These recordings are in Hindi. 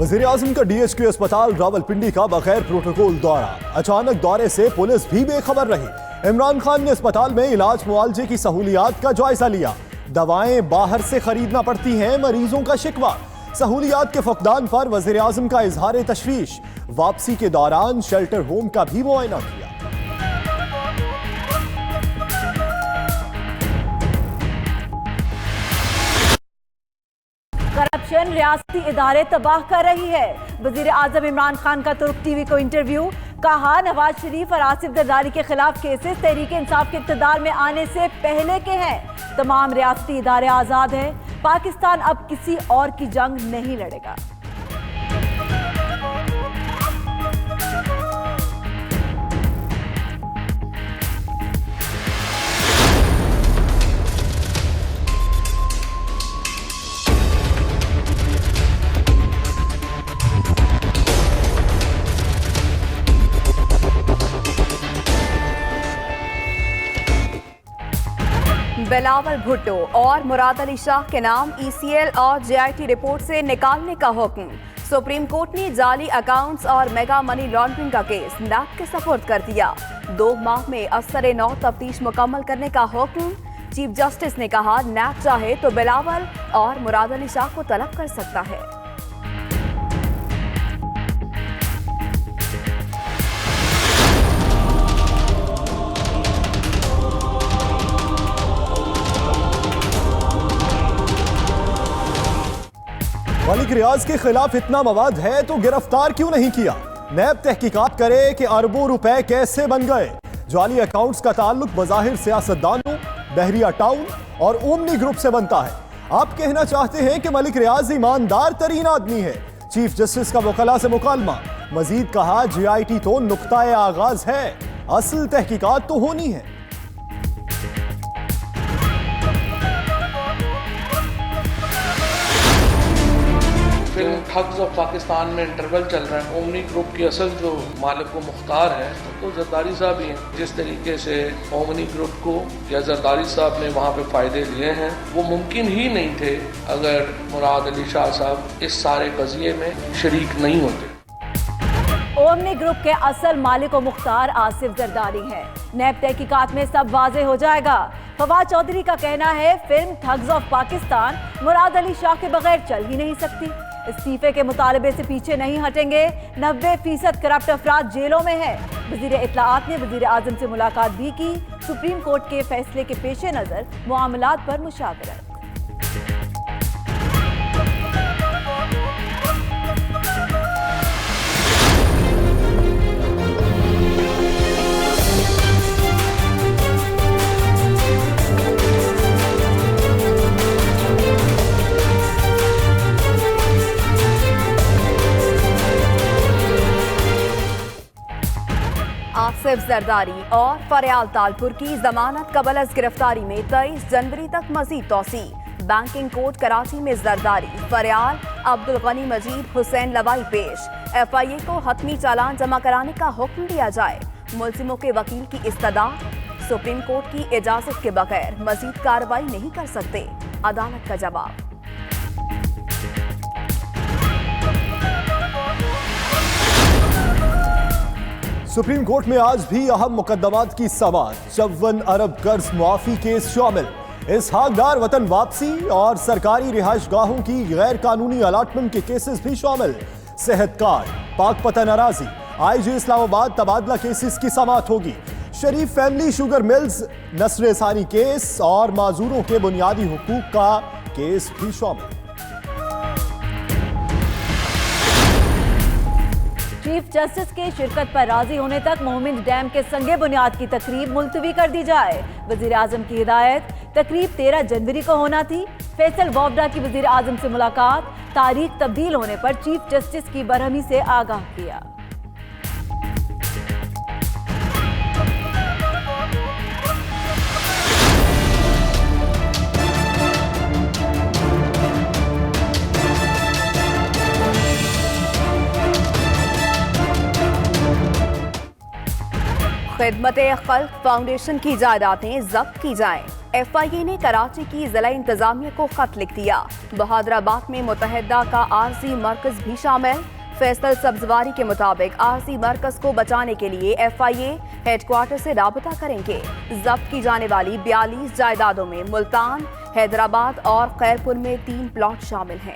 वज़ीर आज़म का DHQ अस्पताल रावलपिंडी का बगैर प्रोटोकॉल दौरा। अचानक दौरे से पुलिस भी बेखबर रही। इमरान खान ने अस्पताल में इलाज मुआलजे की सहूलियात का जायजा लिया। दवाएं बाहर से खरीदना पड़ती हैं, मरीजों का शिकवा। सहूलियात के फकदान पर वज़ीर आज़म का इजहार तशवीश। वापसी के दौरान शेल्टर होम का भी मुआयना किया। करप्शन रियासती इदारे तबाह कर रही है। वजीर आजम इमरान खान का तुर्क टीवी को इंटरव्यू। कहा, नवाज शरीफ और आसिफ जरदारी के खिलाफ केसेस तहरीक इंसाफ के इक़्तिदार में आने से पहले के हैं। तमाम रियासती इदारे आजाद हैं। पाकिस्तान अब किसी और की जंग नहीं लड़ेगा। बिलावल भुट्टो और मुराद अली शाह के नाम ECL और JIT रिपोर्ट से निकालने का हुक्म। सुप्रीम कोर्ट ने जाली अकाउंट्स और मेगा मनी लॉन्ड्रिंग का केस NAB के सपुर्द कर दिया। 2 माह में असर-ए-नौ तफ्तीश मुकम्मल करने का हुक्म। चीफ जस्टिस ने कहा, NAB चाहे तो बिलावल और मुराद अली शाह को तलब कर सकता है। मलिक रियाज के खिलाफ इतना मवाद है तो गिरफ्तार क्यों नहीं किया? नैब तहकीकात करे कि अरबों रुपए कैसे बन गए। जाली अकाउंट्स का ताल्लुक बज़ाहिर सियासतदानों, बहरिया टाउन और ओमनी ग्रुप से बनता है। आप कहना चाहते हैं कि मलिक रियाज ईमानदार तरीन आदमी है। चीफ जस्टिस का वकला से मुकालमा। मजीद कहा, JIT तो नुक्ताए आगाज है, असल तहकीकात तो होनी है। फिल्म ठग्स ऑफ पाकिस्तान में इंटरवल चल रहा है। ओमनी ग्रुप की असल जो मालिक व मुख्तार है तो जरदारी साहब ही हैं। जिस तरीके से ओमनी ग्रुप को या जरदारी साहब ने वहाँ पे फ़ायदे लिए हैं, वो मुमकिन ही नहीं थे अगर मुराद अली शाह साहब इस सारे कज़िये में शरीक नहीं होते। ओमनी ग्रुप के असल मालिक व मुख्तार आसिफ जरदारी हैं। नैब तहकीकात में सब वाज़ेह हो जाएगा। फवाद चौधरी का कहना है, film thugs of Pakistan Murad Ali Shah के बगैर चल ही नहीं सकती। इस्तीफे के मुतालबे से पीछे नहीं हटेंगे। 90% करप्ट अफराद जेलों में है। वज़ीर इत्तलाआत ने वज़ीर आज़म से मुलाकात भी की। सुप्रीम कोर्ट के फैसले के पेश नज़र मामलात पर मुशावरत। आसिफ जरदारी और फरियाल तालपुर की जमानत कबल अज गिरफ्तारी में 23 जनवरी तक मजीद तौसी। बैंकिंग कोर्ट कराची में जरदारी, फरियाल, अब्दुल गनी मजीद, हुसैन लवाई पेश। FIA को हतमी चालान जमा कराने का हुक्म दिया जाए। मुलजिमों के वकील की इस्तदा। सुप्रीम कोर्ट की इजाजत के बगैर मजीद कार्रवाई नहीं कर सकते। अदालत का जवाब। सुप्रीम कोर्ट में आज भी अहम मुकदमात की समाअत। 54 अरब कर्ज मुआफी केस शामिल। इसहाक डार वतन वापसी और सरकारी रिहाइश गाहों की गैर कानूनी अलाटमेंट के केसेस भी शामिल। सेहत कार्ड, पाक पता नाराजी, IG इस्लामाबाद तबादला केसेस की समाअत होगी। शरीफ फैमिली शुगर मिल्स नस्र सानी केस और माजूरों के बुनियादी हुकूक का केस भी शामिल। चीफ जस्टिस के शिरकत पर राजी होने तक मोमिन डैम के संगे बुनियाद की तकरीब मुलतवी कर दी जाए। वजीर आजम की हिदायत। तकरीब 13 जनवरी को होना थी। फैसल वावडा की वजीर आजम से मुलाकात। तारीख तब्दील होने पर चीफ जस्टिस की बरहमी से आगाह किया। खिदमत-ए-खल्क फाउंडेशन की जायदादें जब्त की जाएं। FIA ने कराची की जिला इंतजामिया को खत लिख दिया। बहादुराबाद में मुत्तहिदा का आरजी मरकज भी शामिल। फैसल सब्जवारी के मुताबिक आरजी मरकज को बचाने के लिए FIA हेडक्वार्टर से राबता करेंगे। जब्त की जाने वाली 42 जायदादों में मुल्तान, हैदराबाद और खैरपुर में 3 प्लॉट शामिल हैं।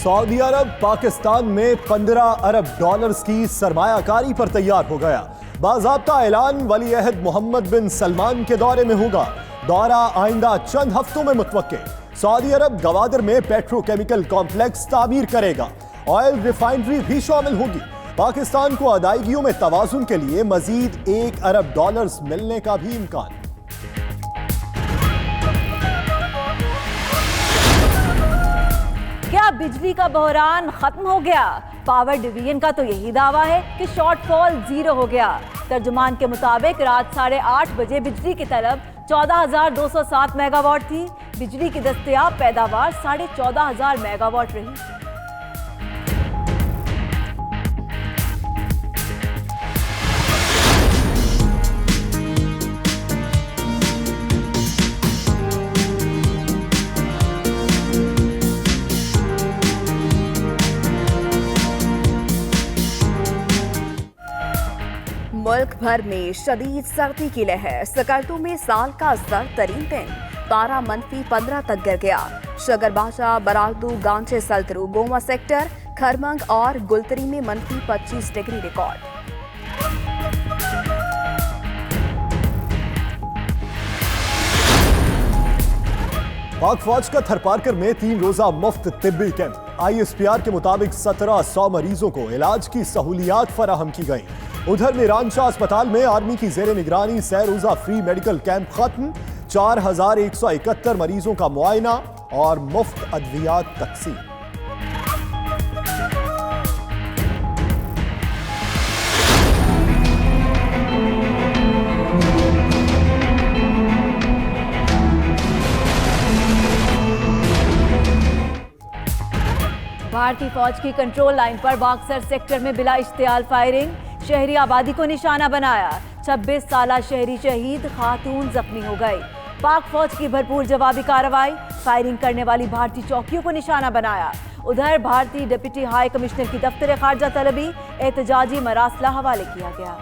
सऊदी अरब पाकिस्तान में 15 अरब डॉलर्स की सरमायाकारी पर तैयार हो गया। बाज़ाब्ता ऐलान वली अहद मोहम्मद बिन सलमान के दौरे में होगा। दौरा आइंदा चंद हफ्तों में मुतवक्के। सऊदी अरब गवादर में पेट्रोकेमिकल कॉम्प्लेक्स तामीर करेगा। ऑयल रिफाइनरी भी शामिल होगी। पाकिस्तान को अदायगियों में तवाज़ुन के लिए मजीद 1 अरब डॉलर्स मिलने का भी इम्कान। क्या बिजली का बहरान खत्म हो गया? पावर डिवीजन का तो यही दावा है कि शॉर्टफॉल 0 हो गया। तर्जुमान के मुताबिक रात 8:30 बजे बिजली की तलब 14,207 मेगावाट थी। बिजली की दस्तयाब पैदावार 14,500 मेगावाट रही। मुल्क भर में शदीद सर्दी की लहर। सकर्तू में साल का सर्द तरीन दिन। पारा -15 तक गिर गया। शगरबाशा, बरालतू, गांचे सल्तरू, गोमा सेक्टर, खरमंग और गुलतरी में -25 डिग्री रिकॉर्ड। पाक फौज का थरपारकर में 3 रोजा मुफ्त तिब्बी कैंप। ISPR के मुताबिक 1700 मरीजों को इलाज की सहूलियात फराहम की गई। उधर मीरान शाह अस्पताल में आर्मी की जेर निगरानी 100 रोजा फ्री मेडिकल कैंप खत्म। 4171 मरीजों का मुआयना और मुफ्त अद्वियात तकसीम। भारतीय फौज की कंट्रोल लाइन पर बॉक्सर सेक्टर में बिला इश्तियाल फायरिंग। शहरी आबादी को निशाना बनाया। 26 साला शहरी शहीद, खातून जख्मी हो गई। पाक फौज की भरपूर जवाबी कार्रवाई। फायरिंग करने वाली भारतीय चौकियों को निशाना बनाया। उधर भारतीय डिप्टी हाई कमिश्नर की दफ्तर खारजा तलबी एहतजाजी मरासला हवाले किया गया।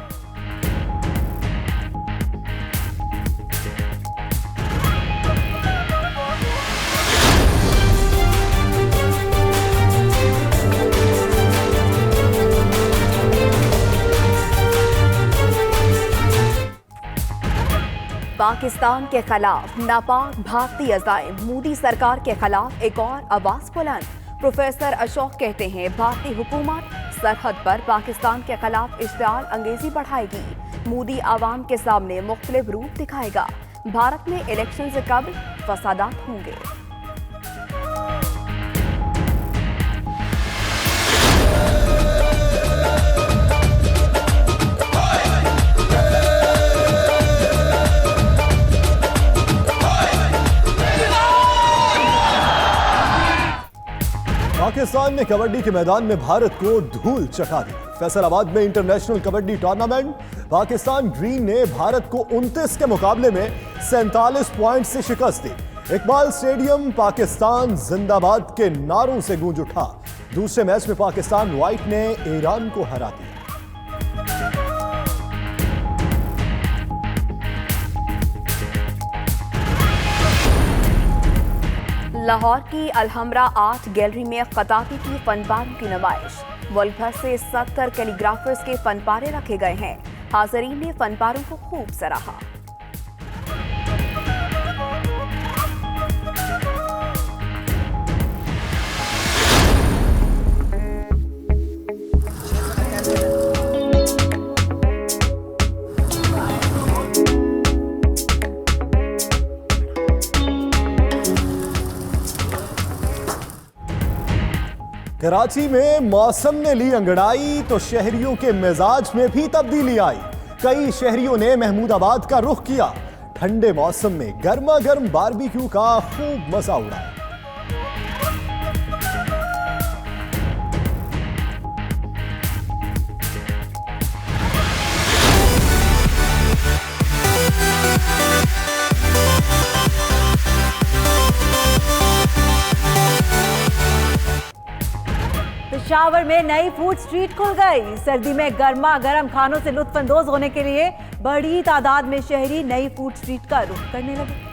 पाकिस्तान के खिलाफ नापाक भारतीय अज़ाइम। मोदी सरकार के खिलाफ एक और आवाज बुलंद। प्रोफेसर अशोक कहते हैं भारतीय हुकूमत सरहद पर पाकिस्तान के खिलाफ इश्तियाल अंगेजी बढ़ाएगी। मोदी आवाम के सामने मुख्तलिफ रूप दिखाएगा। भारत में इलेक्शन से कबल फसादात होंगे। पाकिस्तान ने कबड्डी के मैदान में भारत को धूल चटा दी। फैसलाबाद में international kabaddi tournament. Pakistan green ने भारत को 29 के मुकाबले में 47 पॉइंट से शिकस्त दी। इकबाल स्टेडियम पाकिस्तान जिंदाबाद के नारों से गूंज उठा। दूसरे मैच में पाकिस्तान व्हाइट ने ईरान को हरा दिया। लाहौर की अलहमरा आर्ट गैलरी में खताती की फनपारों की नुमाइश। मुल्क भर से 70 कैलीग्राफर्स के फनपारे रखे गए हैं। हाज़रीन ने फनपारों को खूब सराहा। कराची में मौसम ने ली अंगड़ाई तो शहरियों के मिजाज में भी तब्दीली आई। कई शहरियों ने महमूदाबाद का रुख किया। ठंडे मौसम में गर्मा गर्म बारबेक्यू का खूब मजा उड़ाया। पेशावर में नई फूड स्ट्रीट खुल गई। सर्दी में गर्मा गर्म खानों से लुत्फ अंदोज होने के लिए बड़ी तादाद में शहरी नई फूड स्ट्रीट का रुख करने लगे।